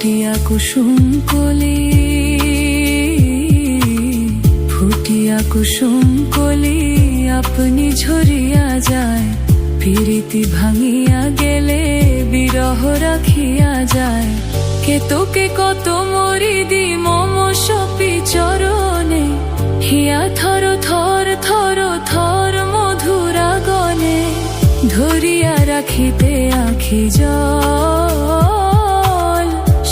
ফুটিয়া কুসুম কলি, ফুটিয়া কুসুম কলি আপনি ঝরিয়া যায়। প্রীতি ভাঙিয়া গেলে বিরহ রাখিয়া যায়। কে তোকে কত মরি দি মম সপি চরণে, হিয়া থর থর থর থর মধুর গনে। ধরিয়া রাখিতে আখি জল,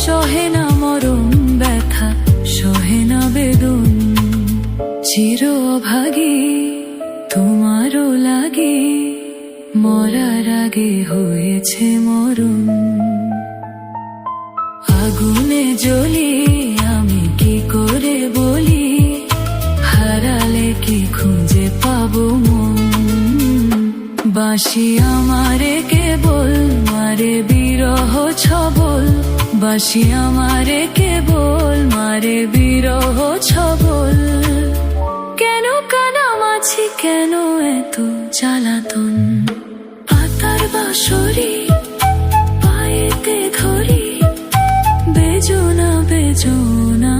সহে না মরণ ব্যথা, সহে না বেদন। চির অভাগী তোমারও লাগি, মরার আগে হয়েছে মরণ। আগুনে জ্বলি আমি কি করে বলি, হারালে কি খুঁজে পাবো মন। বাঁশি আমারে কেবল মারে বিরহ ছবল, বাঁশি আমারে কেবল মারে বিরহ ছবল। কেন কানামাছি, কেন এত জ্বালাতন। পাতার বাঁশরি পায়েতে ধরি, বেজোনা বেজোনা।